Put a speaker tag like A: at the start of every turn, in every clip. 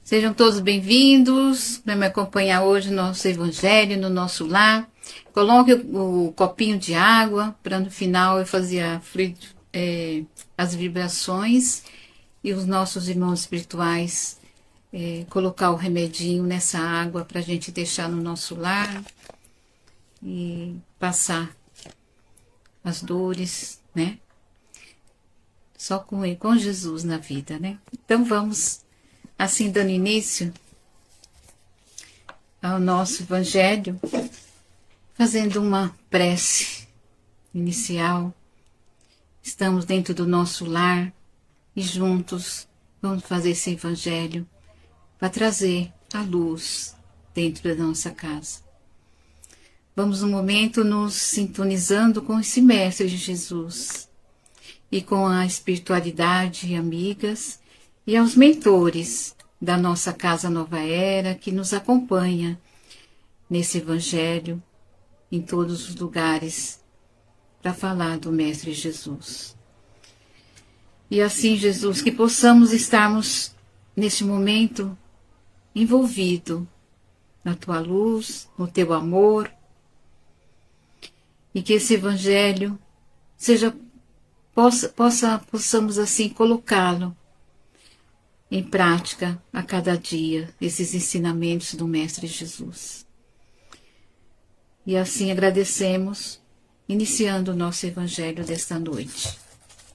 A: Sejam todos bem-vindos para me acompanhar hoje no nosso Evangelho, no nosso lar. Coloque o copinho de água para no final eu fazer as vibrações e os nossos irmãos espirituais colocar o remedinho nessa água para a gente deixar no nosso lar e passar as dores, né? Só com Jesus na vida, né? Então vamos, assim, dando início ao nosso Evangelho, fazendo uma prece inicial. Estamos dentro do nosso lar e juntos vamos fazer esse Evangelho para trazer a luz dentro da nossa casa. Vamos, no momento, nos sintonizando com esse Mestre de Jesus e com a espiritualidade amigas e aos mentores da nossa Casa Nova Era que nos acompanha nesse Evangelho em todos os lugares para falar do Mestre Jesus. E assim, Jesus, que possamos estarmos neste momento envolvido na Tua luz, no Teu amor, e que esse Evangelho possamos assim colocá-lo em prática a cada dia, esses ensinamentos do Mestre Jesus. E assim agradecemos, iniciando o nosso Evangelho desta noite.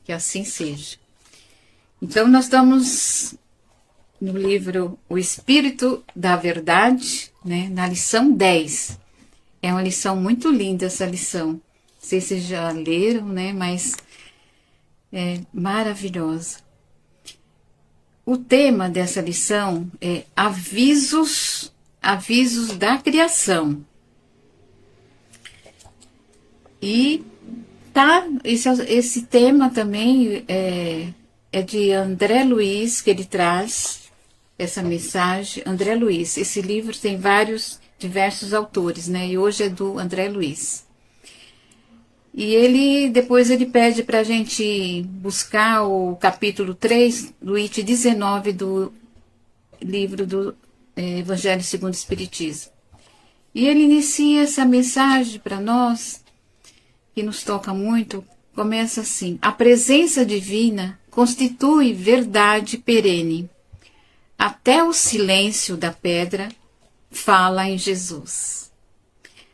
A: Que assim seja. Então nós estamos no livro O Espírito da Verdade, né, na lição 10. É uma lição muito linda essa lição. Não sei se vocês já leram, né, mas é maravilhosa. O tema dessa lição é avisos da criação. E esse tema também é de André Luiz, que ele traz essa mensagem. André Luiz, esse livro tem diversos autores, né? E hoje é do André Luiz. E depois ele pede para a gente buscar o capítulo 3 do item 19 do livro do Evangelho segundo o Espiritismo. E ele inicia essa mensagem para nós, que nos toca muito, começa assim: a presença divina constitui verdade perene. Até o silêncio da pedra fala em Jesus.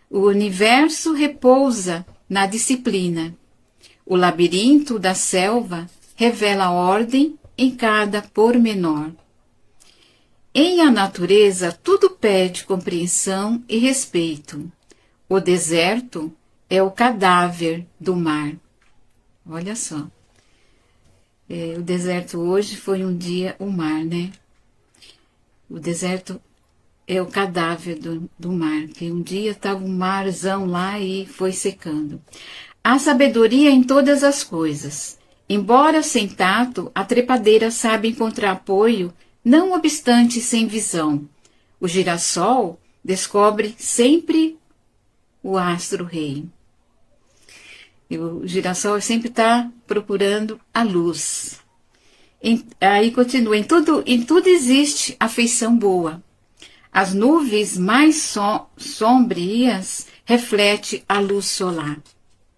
A: O universo repousa na disciplina. O labirinto da selva revela ordem em cada pormenor. Em a natureza tudo pede compreensão e respeito. O deserto é o cadáver do mar. Olha só. O deserto hoje foi um dia o mar, né? O deserto é o cadáver do mar, que um dia estava um marzão lá e foi secando. Há sabedoria em todas as coisas. Embora sem tato, a trepadeira sabe encontrar apoio, não obstante sem visão. O girassol descobre sempre o astro-rei. E o girassol sempre está procurando a luz. Aí continua, em tudo existe afeição boa. As nuvens mais sombrias refletem a luz solar.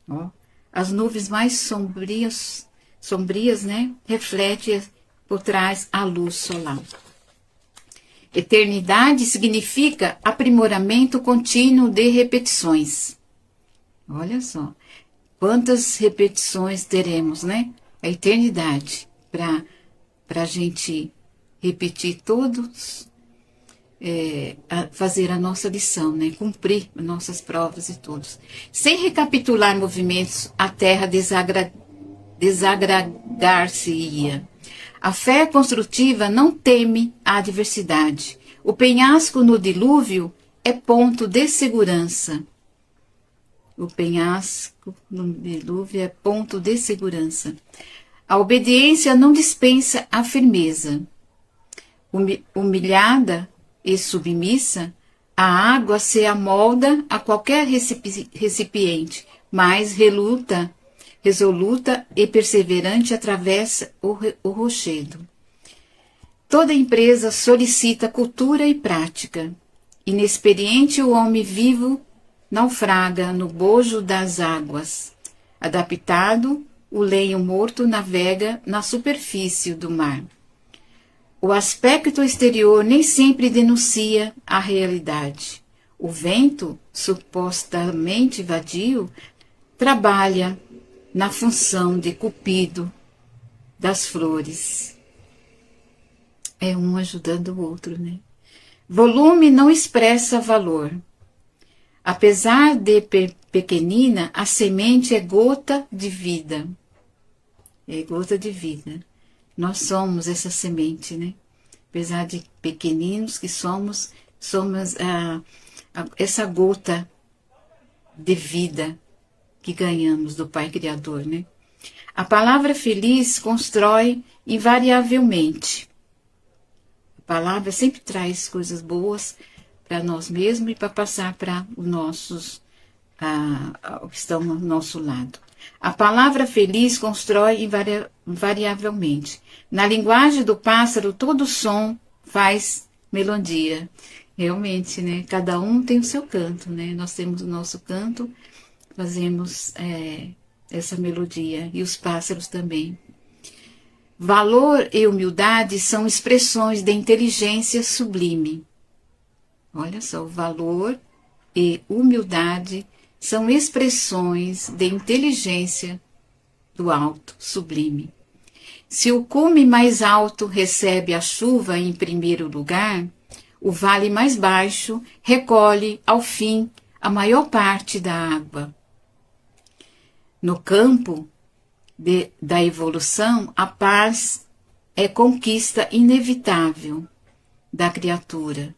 A: Ó, as nuvens mais sombrias, né, refletem por trás a luz solar. Eternidade significa aprimoramento contínuo de repetições. Olha só, quantas repetições teremos, né? A eternidade, para a gente repetir todos, fazer a nossa lição, né? Cumprir nossas provas e todos. Sem recapitular movimentos, a Terra desagregar-se-ia. A fé construtiva não teme a adversidade. O penhasco no dilúvio é ponto de segurança. O penhasco no dilúvio é ponto de segurança. A obediência não dispensa a firmeza. Humilhada e submissa, a água se amolda a qualquer recipiente, mas resoluta e perseverante atravessa o rochedo. Toda empresa solicita cultura e prática. Inexperiente o homem vivo naufraga no bojo das águas. Adaptado, o leio morto navega na superfície do mar. O aspecto exterior nem sempre denuncia a realidade. O vento, supostamente vadio, trabalha na função de cupido das flores. É um ajudando o outro, né? Volume não expressa valor. Apesar de pequenina, a semente é gota de vida. É gota de vida. Nós somos essa semente, né? Apesar de pequeninos que somos essa gota de vida que ganhamos do Pai Criador, né? A palavra feliz constrói invariavelmente. A palavra sempre traz coisas boas para nós mesmos e para passar para os nossos que estão ao nosso lado. A palavra feliz constrói invariavelmente. Na linguagem do pássaro, todo som faz melodia. Realmente, né? Cada um tem o seu canto, né? Nós temos o nosso canto, fazemos essa melodia, e os pássaros também. Valor e humildade são expressões de inteligência sublime. Olha só, valor e humildade são expressões de inteligência do alto, sublime. Se o cume mais alto recebe a chuva em primeiro lugar, o vale mais baixo recolhe, ao fim, a maior parte da água. No campo da evolução, a paz é conquista inevitável da criatura.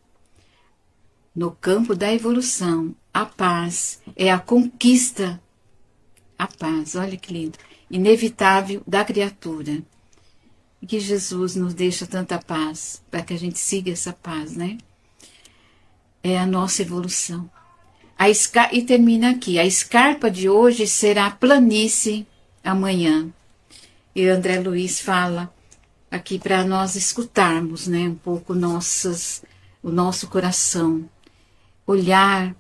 A: No campo da evolução, a paz é a conquista, a paz, olha que lindo, inevitável da criatura. E que Jesus nos deixa tanta paz, para que a gente siga essa paz, né? É a nossa evolução. E termina aqui, a escarpa de hoje será planície amanhã. E André Luiz fala aqui para nós escutarmos, né, um pouco o nosso coração, olhar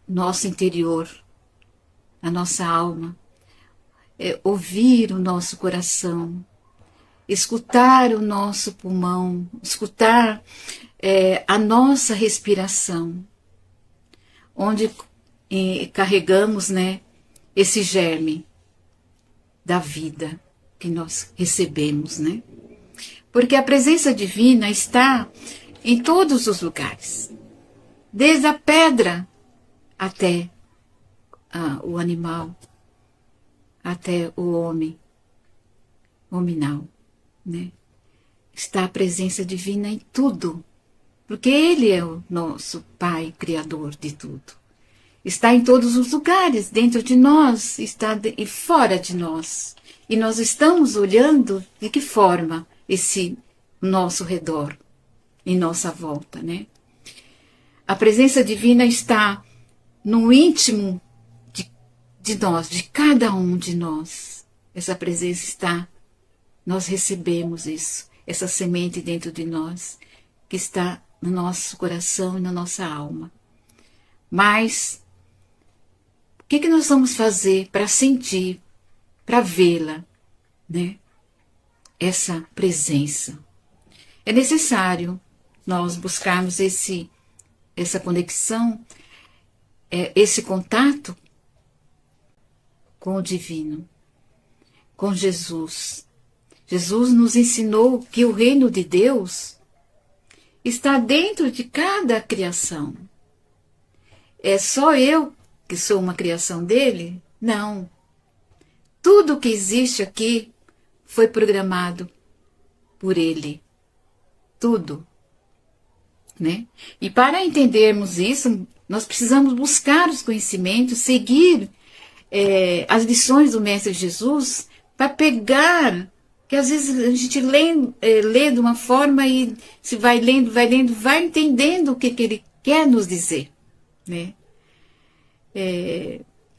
A: nosso interior, a nossa alma, ouvir o nosso coração, escutar o nosso pulmão, escutar a nossa respiração, onde carregamos, né, esse germe da vida que nós recebemos, né? Porque a presença divina está em todos os lugares, desde a pedra até o animal, até o homem, hominal, né? Está a presença divina em tudo, porque Ele é o nosso Pai Criador de tudo. Está em todos os lugares, dentro de nós, está e fora de nós. E nós estamos olhando de que forma esse nosso redor, em nossa volta, né? A presença divina está no íntimo de nós, de cada um de nós. Essa presença está, nós recebemos isso, essa semente dentro de nós, que está no nosso coração e na nossa alma. Mas o que nós vamos fazer para sentir, para vê-la, né? Essa presença. É necessário nós buscarmos essa conexão, esse contato com o divino, com Jesus. Jesus nos ensinou que o reino de Deus está dentro de cada criação. É só eu que sou uma criação dele? Não. Tudo que existe aqui foi programado por ele. Tudo. Né? E para entendermos isso, nós precisamos buscar os conhecimentos, seguir as lições do Mestre Jesus, para pegar, que às vezes a gente lê de uma forma e se vai lendo, vai entendendo o que ele quer nos dizer. Né?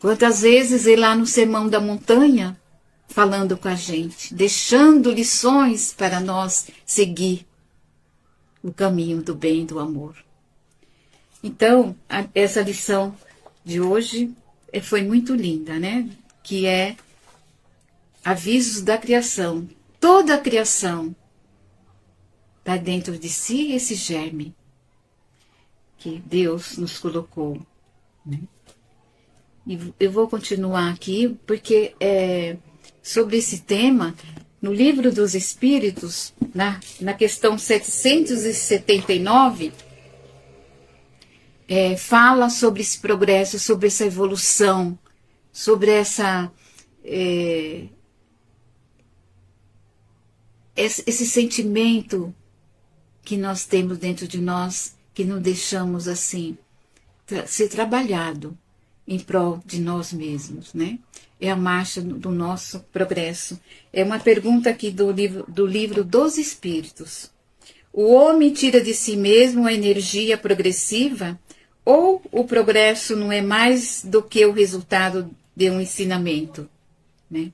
A: Quantas vezes lá no Sermão da Montanha, falando com a gente, deixando lições para nós seguir o caminho do bem e do amor. Então, essa lição de hoje foi muito linda, né? Que é avisos da criação. Toda a criação está dentro de si esse germe que Deus nos colocou, né? E eu vou continuar aqui, porque sobre esse tema, no Livro dos Espíritos, na questão 779, fala sobre esse progresso, sobre essa evolução, sobre esse sentimento que nós temos dentro de nós, que não deixamos assim ser trabalhado em prol de nós mesmos, né? É a marcha do nosso progresso. É uma pergunta aqui do livro dos Espíritos. O homem tira de si mesmo a energia progressiva, ou o progresso não é mais do que o resultado de um ensinamento, né?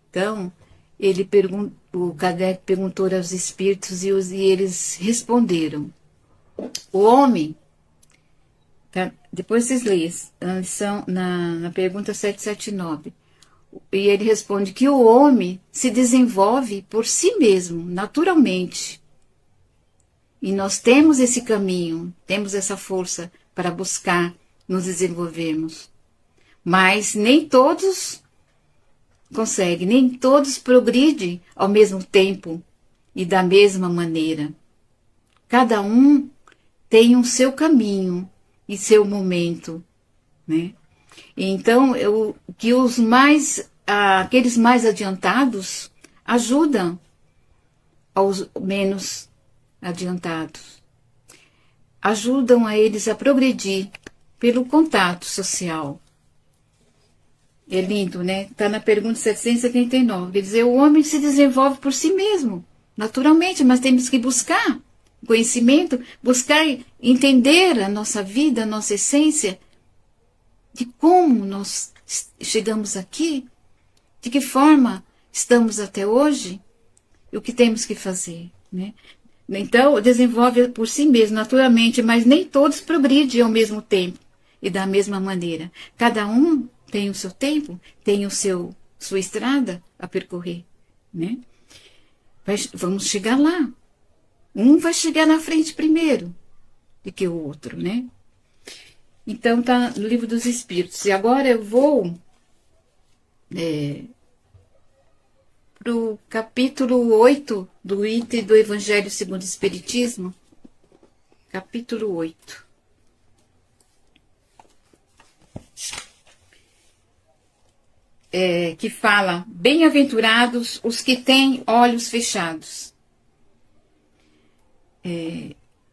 A: Então, o Kardec perguntou aos espíritos e eles responderam. O homem, tá? Depois vocês leem na pergunta 779, e ele responde que o homem se desenvolve por si mesmo, naturalmente. E nós temos esse caminho, temos essa força para buscar nos desenvolvermos. Mas nem todos conseguem, nem todos progridem ao mesmo tempo e da mesma maneira. Cada um tem o seu caminho e seu momento, né? Então, que aqueles mais adiantados ajudam aos menos adiantados. Ajudam a eles a progredir pelo contato social. É lindo, né? Está na pergunta 779. Quer dizer, o homem se desenvolve por si mesmo, naturalmente, mas temos que buscar conhecimento, buscar entender a nossa vida, a nossa essência, de como nós chegamos aqui, de que forma estamos até hoje, e o que temos que fazer, né? Então, desenvolve por si mesmo, naturalmente, mas nem todos progridem ao mesmo tempo e da mesma maneira. Cada um tem o seu tempo, tem sua estrada a percorrer, né? Vamos chegar lá. Um vai chegar na frente primeiro do que o outro, né? Então, tá no Livro dos Espíritos. E agora eu vou para o capítulo 8 do item do Evangelho segundo o Espiritismo. Capítulo 8. Que fala: bem-aventurados os que têm olhos fechados.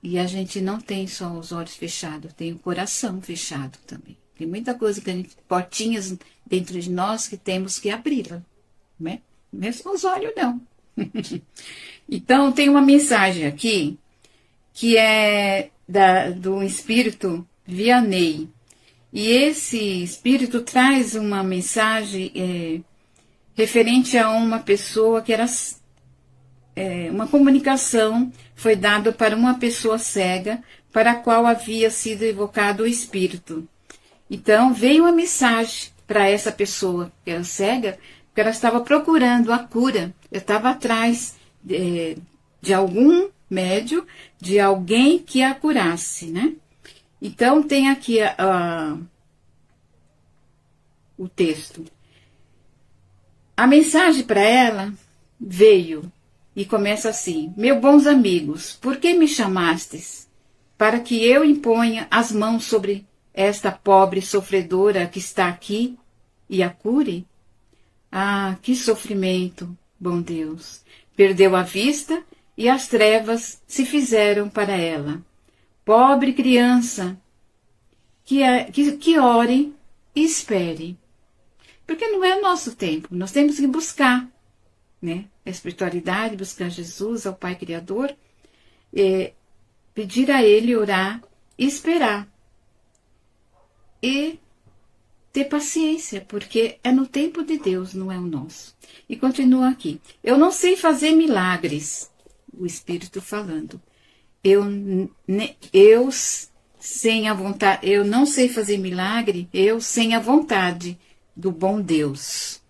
A: E a gente não tem só os olhos fechados, tem o coração fechado também. Tem muita coisa portinhas dentro de nós que temos que abri-la, né? Mesmo os olhos não. Então tem uma mensagem aqui que é do espírito Vianney. E esse espírito traz uma mensagem referente a uma pessoa que era uma comunicação foi dada para uma pessoa cega, para a qual havia sido evocado o espírito. Então veio uma mensagem para essa pessoa que era cega, porque ela estava procurando a cura. Eu estava atrás de algum médium, de alguém que a curasse, né? Então tem aqui o texto. A mensagem para ela veio e começa assim: meus bons amigos, por que me chamastes? Para que eu imponha as mãos sobre esta pobre sofredora que está aqui e a cure? Ah, que sofrimento, bom Deus! Perdeu a vista e as trevas se fizeram para ela. Pobre criança, que ore e espere. Porque não é o nosso tempo, nós temos que buscar, né? A espiritualidade, buscar Jesus, ao Pai Criador, pedir a Ele, orar e esperar. E ter paciência, porque é no tempo de Deus, não é o nosso. E continua aqui. Eu não sei fazer milagres, o Espírito falando. Eu sem a vontade, eu não sei fazer milagre, eu sem a vontade do bom Deus.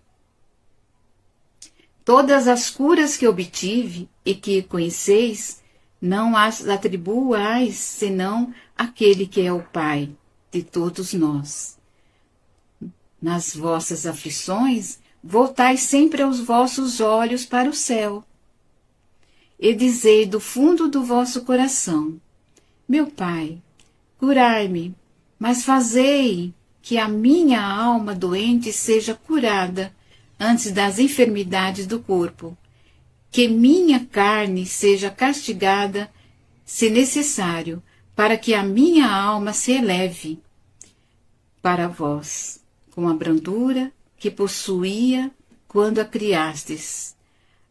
A: Todas as curas que obtive e que conheceis, não as atribuais senão àquele que é o Pai de todos nós. Nas vossas aflições, voltai sempre os vossos olhos para o céu, e dizei do fundo do vosso coração: meu Pai, curai-me, mas fazei que a minha alma doente seja curada antes das enfermidades do corpo, que minha carne seja castigada, se necessário, para que a minha alma se eleve para vós, com a brandura que possuía quando a criastes.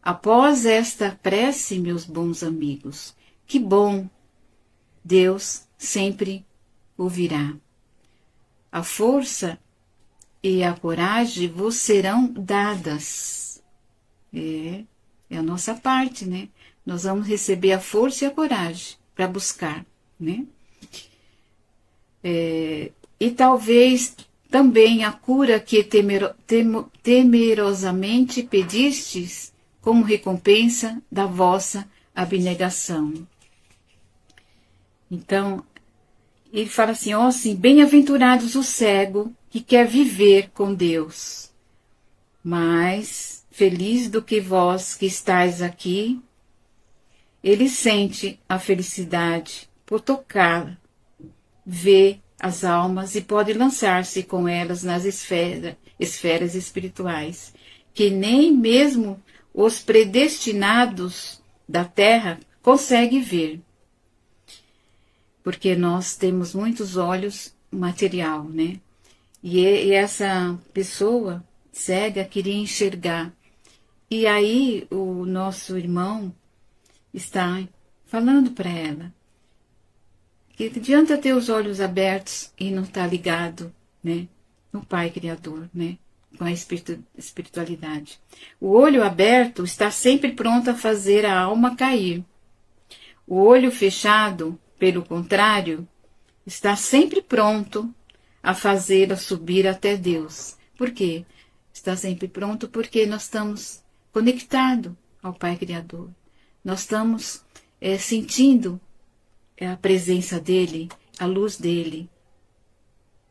A: Após esta prece, meus bons amigos, que bom, Deus sempre ouvirá. A força e a coragem vos serão dadas. É a nossa parte, né? Nós vamos receber a força e a coragem para buscar, né? E talvez também a cura que temerosamente pedistes como recompensa da vossa abnegação. Então, ele fala assim, ó, assim, bem-aventurados o cego que quer viver com Deus, mas feliz do que vós que estáis aqui, ele sente a felicidade por tocar, vê as almas e pode lançar-se com elas nas esferas espirituais, que nem mesmo os predestinados da terra conseguem ver. Porque nós temos muitos olhos material, né? E essa pessoa cega queria enxergar. E aí o nosso irmão está falando para ela que adianta ter os olhos abertos e não estar ligado, né, no Pai Criador, né, com a espiritualidade. O olho aberto está sempre pronto a fazer a alma cair. O olho fechado, pelo contrário, está sempre pronto a fazê-la subir até Deus. Por quê? Está sempre pronto porque nós estamos conectados ao Pai Criador. Nós estamos sentindo a presença dele, a luz dele.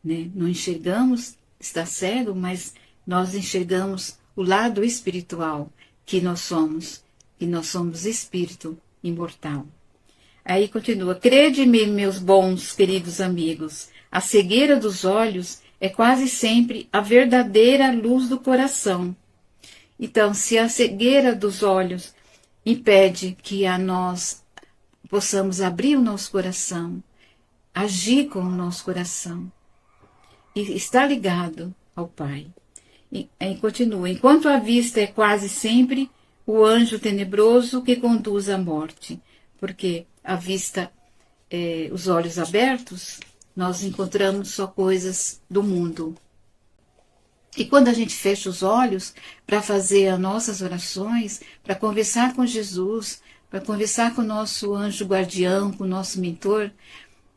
A: Né? Não enxergamos, está cego, mas nós enxergamos o lado espiritual que nós somos espírito imortal. Aí continua, crede-me, meus bons, queridos amigos, a cegueira dos olhos é quase sempre a verdadeira luz do coração. Então, se a cegueira dos olhos impede que a nós possamos abrir o nosso coração, agir com o nosso coração, e estar ligado ao Pai. E continua, enquanto a vista é quase sempre o anjo tenebroso que conduz à morte, porque a vista, os olhos abertos, nós encontramos só coisas do mundo. E quando a gente fecha os olhos para fazer as nossas orações, para conversar com Jesus, para conversar com o nosso anjo guardião, com o nosso mentor,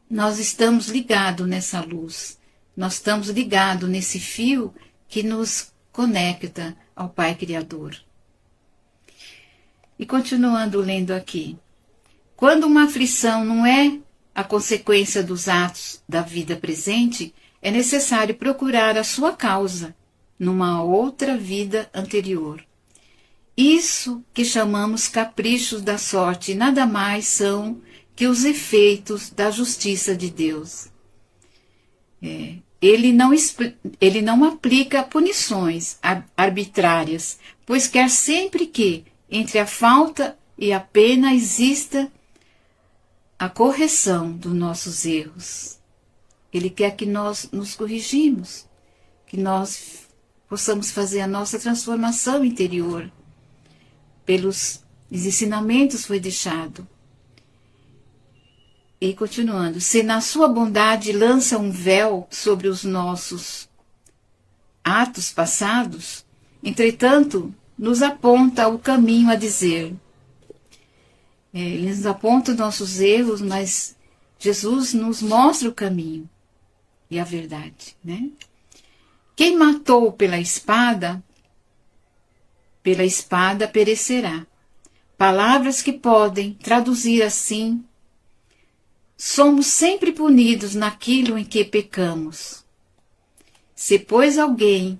A: nós estamos ligados nessa luz. Nós estamos ligados nesse fio que nos conecta ao Pai Criador. E continuando lendo aqui. Quando uma aflição não é a consequência dos atos da vida presente, é necessário procurar a sua causa numa outra vida anterior. Isso que chamamos caprichos da sorte nada mais são que os efeitos da justiça de Deus. Ele não aplica punições arbitrárias, pois quer sempre que, entre a falta e a pena, exista a correção dos nossos erros. Ele quer que nós nos corrigimos, que nós possamos fazer a nossa transformação interior. Pelos ensinamentos foi deixado. E continuando, se na sua bondade lança um véu sobre os nossos atos passados, entretanto, nos aponta o caminho a dizer. Ele nos aponta os nossos erros, mas Jesus nos mostra o caminho e a verdade, né? Quem matou pela espada perecerá. Palavras que podem traduzir assim: somos sempre punidos naquilo em que pecamos. Se, pois, alguém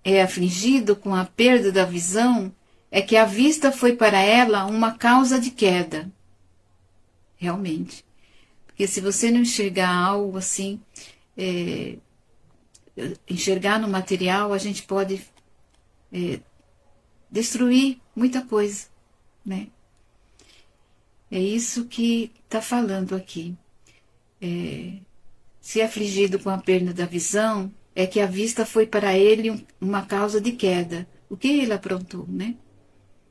A: é afligido com a perda da visão, é que a vista foi para ela uma causa de queda. Realmente. Porque se você não enxergar algo assim, enxergar no material, a gente pode destruir muita coisa, né? É isso que está falando aqui. Se afligido com a perda da visão, é que a vista foi para ele uma causa de queda. O que ele aprontou, né?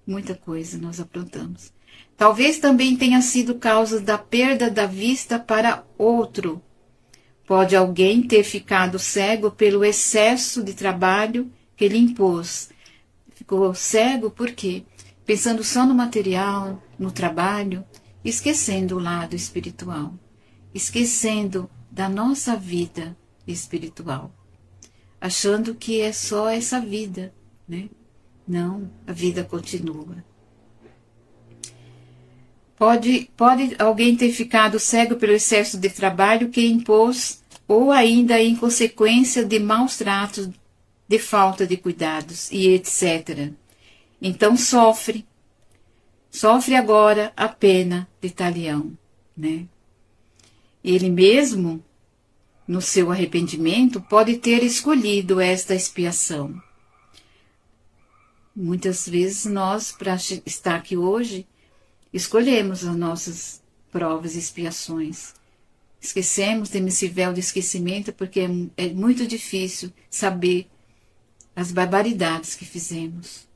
A: Muita coisa nós aprontamos. Talvez também tenha sido causa da perda da vista para outro. Pode alguém ter ficado cego pelo excesso de trabalho que lhe impôs. Ficou cego por quê? Pensando só no material, no trabalho, esquecendo o lado espiritual, esquecendo da nossa vida espiritual, achando que é só essa vida, né? Não, a vida continua. Pode alguém ter ficado cego pelo excesso de trabalho que impôs, ou ainda em consequência de maus tratos, de falta de cuidados e etc. Então sofre agora a pena de talião, né? Ele mesmo, no seu arrependimento, pode ter escolhido esta expiação. Muitas vezes nós, para estar aqui hoje, escolhemos as nossas provas e expiações. Esquecemos, temos esse véu de esquecimento, porque é muito difícil saber as barbaridades que fizemos.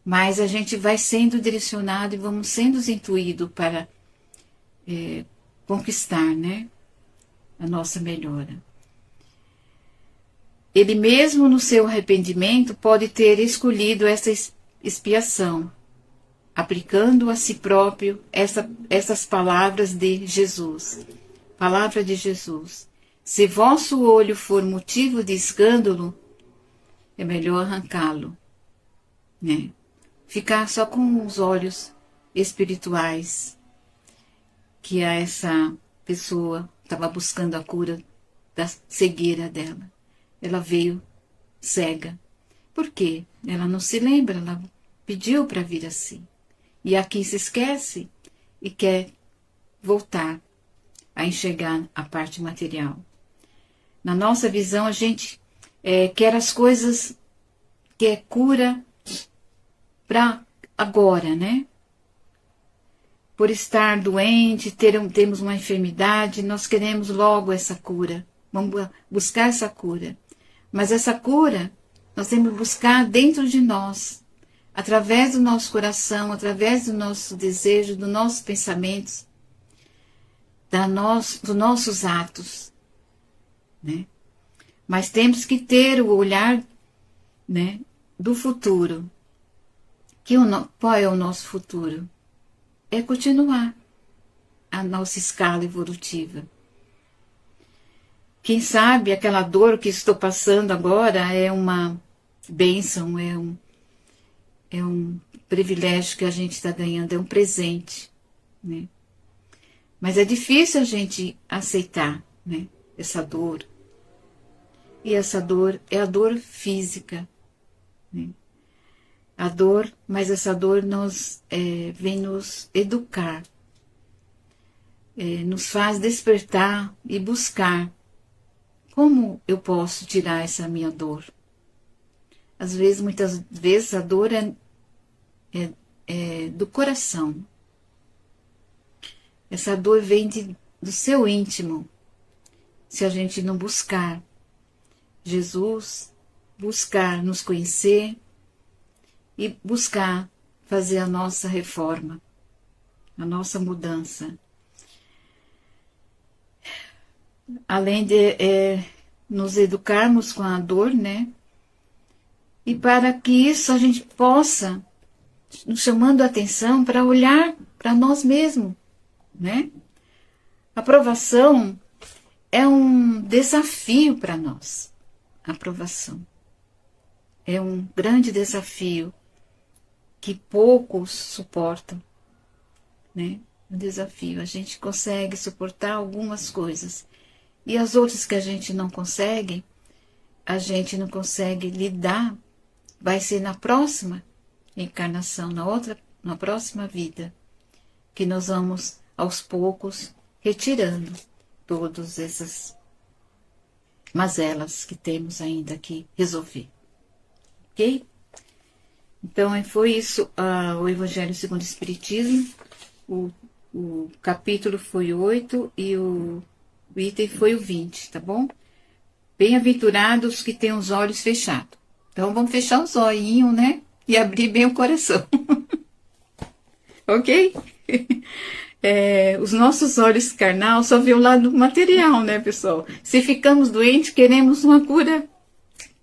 A: Mas a gente vai sendo direcionado e vamos sendo intuídos para conquistar, né, a nossa melhora. Ele mesmo, no seu arrependimento, pode ter escolhido essa expiação, aplicando a si próprio essas palavras de Jesus. Palavra de Jesus. Se vosso olho for motivo de escândalo, é melhor arrancá-lo, né? Ficar só com os olhos espirituais, que essa pessoa estava buscando a cura da cegueira dela. Ela veio cega. Por quê? Ela não se lembra, ela pediu para vir assim. E aqui se esquece e quer voltar a enxergar a parte material. Na nossa visão, a gente quer as coisas que é cura para agora, né? Por estar doente, temos uma enfermidade, nós queremos logo essa cura. Vamos buscar essa cura. Mas essa cura, nós temos que buscar dentro de nós, através do nosso coração, através do nosso desejo, dos nossos pensamentos, dos nossos atos, né? Mas temos que ter o olhar, né, do futuro. Qual é o nosso futuro? É continuar a nossa escala evolutiva. Quem sabe aquela dor que estou passando agora é uma bênção, é um privilégio que a gente está ganhando, é um presente, né? Mas é difícil a gente aceitar, né, essa dor. E essa dor é a dor física, né? Mas essa dor vem nos educar, nos faz despertar e buscar como eu posso tirar essa minha dor. Muitas vezes a dor é do coração. Essa dor vem do seu íntimo. Se a gente não buscar Jesus, buscar nos conhecer e buscar fazer a nossa reforma, a nossa mudança. Além de nos educarmos com a dor, né? e para que isso a gente possa, nos chamando a atenção para olhar para nós mesmos, né? A aprovação é um desafio para nós. A aprovação é um grande desafio que poucos suportam, né? Um desafio. A gente consegue suportar algumas coisas e as outras que a gente não consegue lidar. Vai ser na próxima encarnação, na próxima vida, que nós vamos aos poucos retirando todas essas mazelas que temos ainda que resolver. Ok? Então, foi isso, o Evangelho segundo o Espiritismo. O capítulo foi o 8 e o item foi o 20, tá bom? Bem-aventurados que têm os olhos fechados. Então, vamos fechar os olhinhos, né? E abrir bem o coração. Ok? Os nossos olhos carnal só vê o lado material, né, pessoal? Se ficamos doentes, queremos uma cura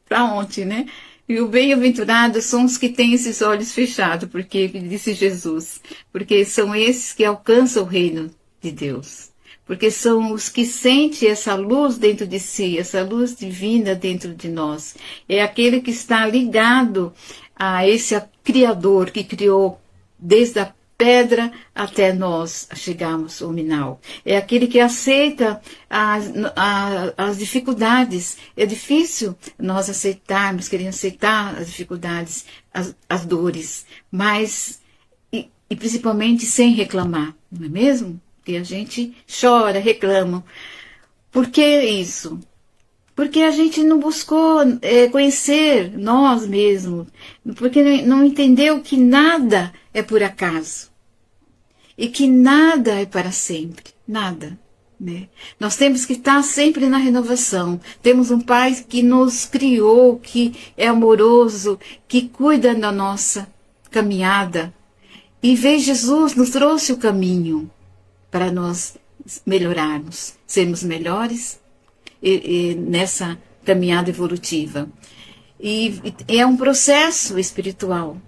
A: para ontem, né? E o bem-aventurado são os que têm esses olhos fechados, porque disse Jesus, porque são esses que alcançam o reino de Deus. Porque são os que sentem essa luz dentro de si, essa luz divina dentro de nós. É aquele que está ligado a esse Criador que criou desde a pedra até nós chegarmos ao final. É aquele que aceita as dificuldades. É difícil nós aceitarmos, querer aceitar as dificuldades, as dores, mas, e principalmente sem reclamar, não é mesmo? Porque a gente chora, reclama. Por que isso? Porque a gente não buscou conhecer nós mesmos, porque não entendeu que nada é por acaso e que nada é para sempre, nada. Né? Nós temos que estar sempre na renovação. Temos um Pai que nos criou, que é amoroso, que cuida da nossa caminhada. E veio Jesus, nos trouxe o caminho para nós melhorarmos, sermos melhores nessa caminhada evolutiva. E é um processo espiritual,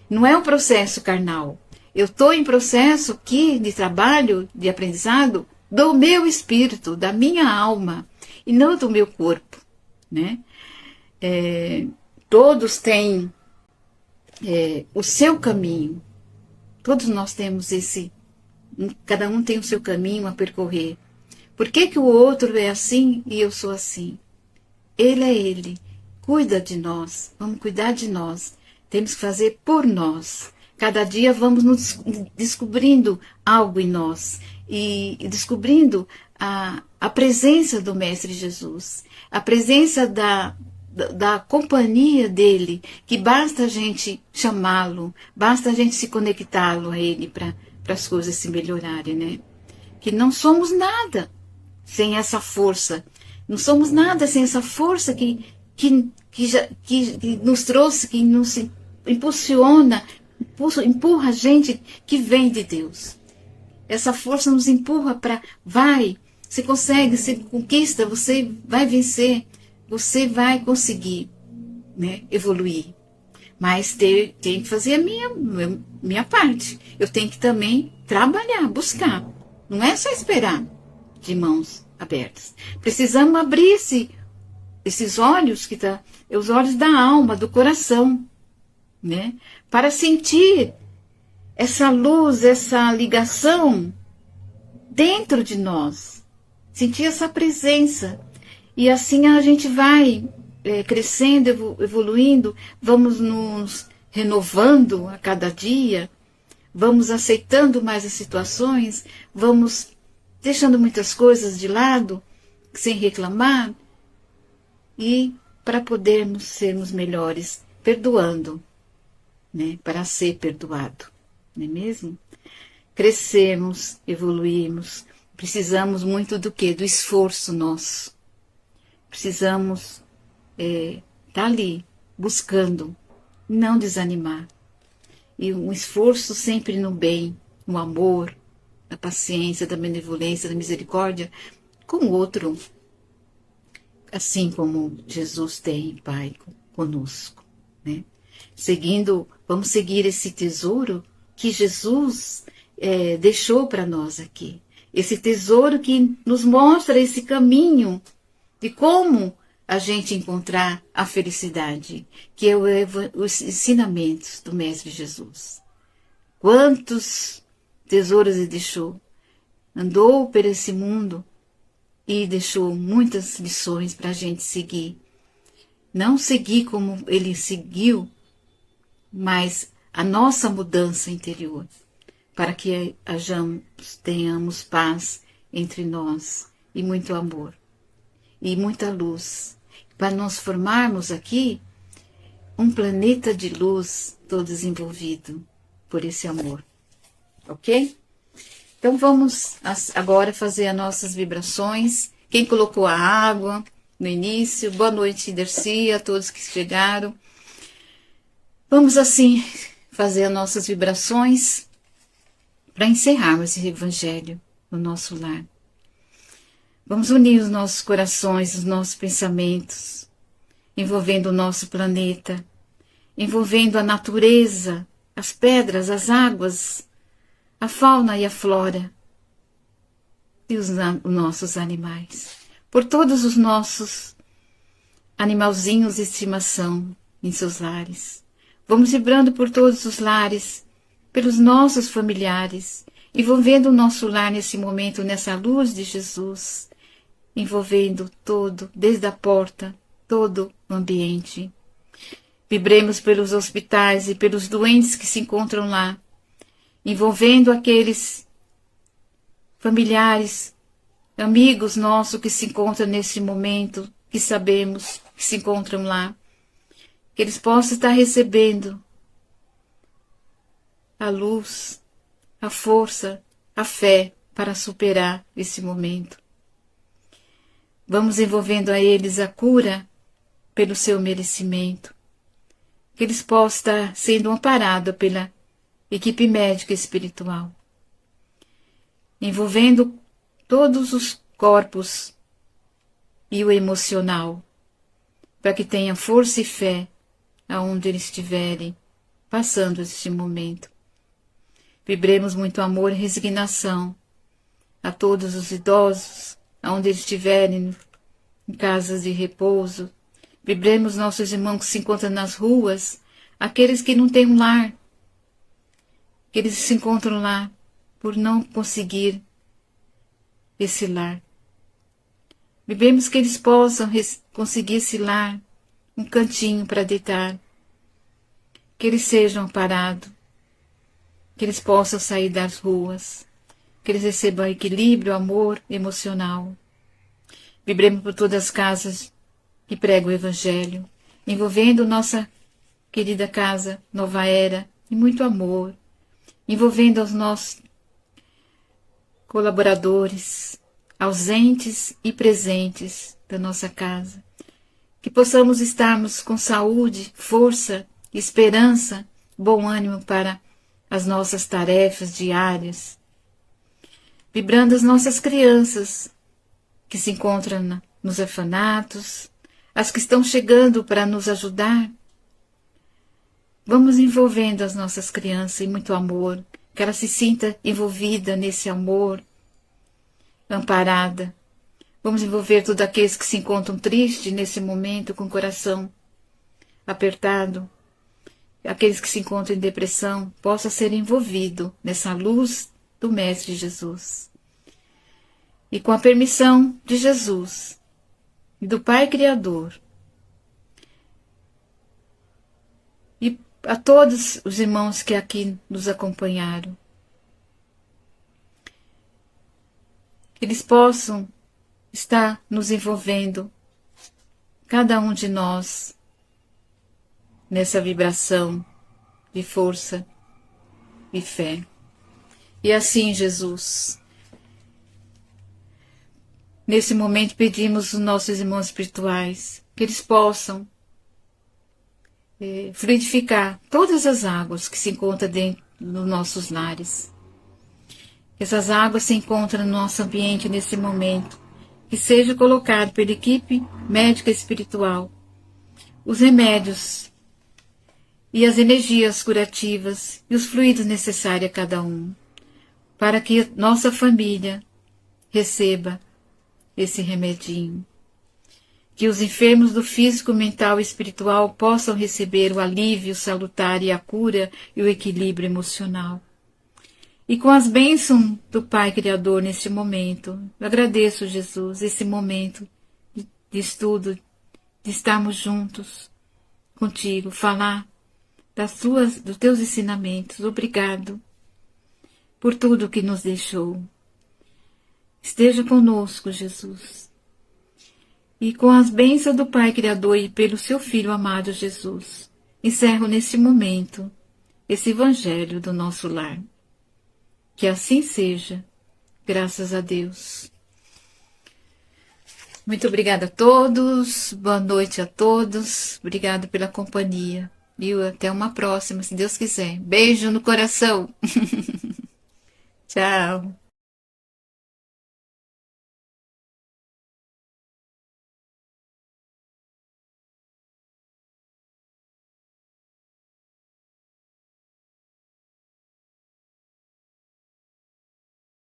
A: não é um processo carnal. Eu estou em processo aqui de trabalho, de aprendizado do meu espírito, da minha alma, e não do meu corpo. Né? Todos têm o seu caminho, todos nós temos cada um tem o seu caminho a percorrer. Por que o outro é assim e eu sou assim? Ele é ele. Cuida de nós. Vamos cuidar de nós. Temos que fazer por nós. Cada dia vamos nos descobrindo algo em nós. E descobrindo a presença do Mestre Jesus. A presença da companhia dele. Que basta a gente chamá-lo. Basta a gente se conectá-lo a ele para as coisas se melhorarem, né? Que não somos nada sem essa força. Não somos nada sem essa força que nos trouxe, que nos impulsiona, empurra a gente que vem de Deus. Essa força nos empurra para, você consegue, você conquista, você vai vencer, você vai conseguir, né, evoluir. Mas tem que fazer a minha parte. Eu tenho que também trabalhar, buscar. Não é só esperar de mãos abertas. Precisamos abrir esses olhos, os olhos da alma, do coração, né? Para sentir essa luz, essa ligação dentro de nós. Sentir essa presença. E assim a gente vai crescendo, evoluindo, vamos nos renovando a cada dia, vamos aceitando mais as situações, vamos deixando muitas coisas de lado, sem reclamar, e para podermos sermos melhores, perdoando, né, para ser perdoado, não é mesmo? Crescemos, evoluímos, precisamos muito do quê? Do esforço nosso. Precisamos estar ali, buscando, não desanimar. E um esforço sempre no bem, no amor, na paciência, da benevolência, da misericórdia com o outro. Assim como Jesus tem, Pai, conosco. né? Vamos seguir esse tesouro que Jesus deixou para nós aqui. Esse tesouro que nos mostra esse caminho de como a gente encontrar a felicidade, que é os ensinamentos do Mestre Jesus. Quantos tesouros ele deixou? Andou por esse mundo e deixou muitas lições para a gente seguir. Não seguir como ele seguiu, mas a nossa mudança interior, para que tenhamos paz entre nós e muito amor e muita luz, para nós formarmos aqui um planeta de luz todo desenvolvido por esse amor, ok? Então vamos agora fazer as nossas vibrações. Quem colocou a água no início, boa noite, Dercy, a todos que chegaram. Vamos assim fazer as nossas vibrações para encerrarmos esse evangelho no nosso lar. Vamos unir os nossos corações, os nossos pensamentos, envolvendo o nosso planeta, envolvendo a natureza, as pedras, as águas, a fauna e a flora e os nossos animais. Por todos os nossos animalzinhos de estimação em seus lares. Vamos vibrando por todos os lares, pelos nossos familiares, envolvendo o nosso lar nesse momento, nessa luz de Jesus, envolvendo todo, desde a porta, todo o ambiente. Vibremos pelos hospitais e pelos doentes que se encontram lá, envolvendo aqueles familiares, amigos nossos que se encontram nesse momento, que sabemos que se encontram lá, que eles possam estar recebendo a luz, a força, a fé para superar esse momento. Vamos envolvendo a eles a cura pelo seu merecimento, que eles possam estar sendo amparados pela equipe médica espiritual, envolvendo todos os corpos e o emocional, para que tenham força e fé aonde eles estiverem passando este momento. Vibremos muito amor e resignação a todos os idosos, aonde eles estiverem, em casas de repouso. Vibremos nossos irmãos que se encontram nas ruas, aqueles que não têm um lar, que eles se encontram lá por não conseguir esse lar. Vibremos que eles possam conseguir esse lar, um cantinho para deitar, que eles sejam amparados, que eles possam sair das ruas, que eles recebam equilíbrio, amor emocional. Vibremos por todas as casas que pregam o Evangelho, envolvendo nossa querida casa Nova Era e muito amor, envolvendo os nossos colaboradores, ausentes e presentes da nossa casa, que possamos estarmos com saúde, força, esperança, bom ânimo para as nossas tarefas diárias, vibrando as nossas crianças que se encontram nos orfanatos, as que estão chegando para nos ajudar. Vamos envolvendo as nossas crianças em muito amor, que ela se sinta envolvida nesse amor, amparada. Vamos envolver todos aqueles que se encontram tristes nesse momento, com o coração apertado. Aqueles que se encontram em depressão possam ser envolvidos nessa luz do Mestre Jesus. E com a permissão de Jesus e do Pai Criador, e a todos os irmãos que aqui nos acompanharam, eles possam estar nos envolvendo, cada um de nós, nessa vibração de força e fé. E assim, Jesus, nesse momento pedimos aos nossos irmãos espirituais que eles possam fluidificar todas as águas que se encontram dentro dos nossos lares. Que essas águas se encontram no nosso ambiente nesse momento, que seja colocado pela equipe médica espiritual os remédios e as energias curativas e os fluidos necessários a cada um, para que nossa família receba esse remedinho. Que os enfermos do físico, mental e espiritual possam receber o alívio salutar e a cura e o equilíbrio emocional. E com as bênçãos do Pai Criador neste momento, eu agradeço, Jesus, esse momento de estudo, de estarmos juntos contigo, falar dos teus ensinamentos. Obrigado por tudo que nos deixou. Esteja conosco, Jesus. E com as bênçãos do Pai Criador e pelo seu Filho amado Jesus, encerro neste momento esse Evangelho do nosso lar. Que assim seja, graças a Deus. Muito obrigada a todos, boa noite a todos, obrigado pela companhia. E até uma próxima, se Deus quiser. Beijo no coração. Tchau.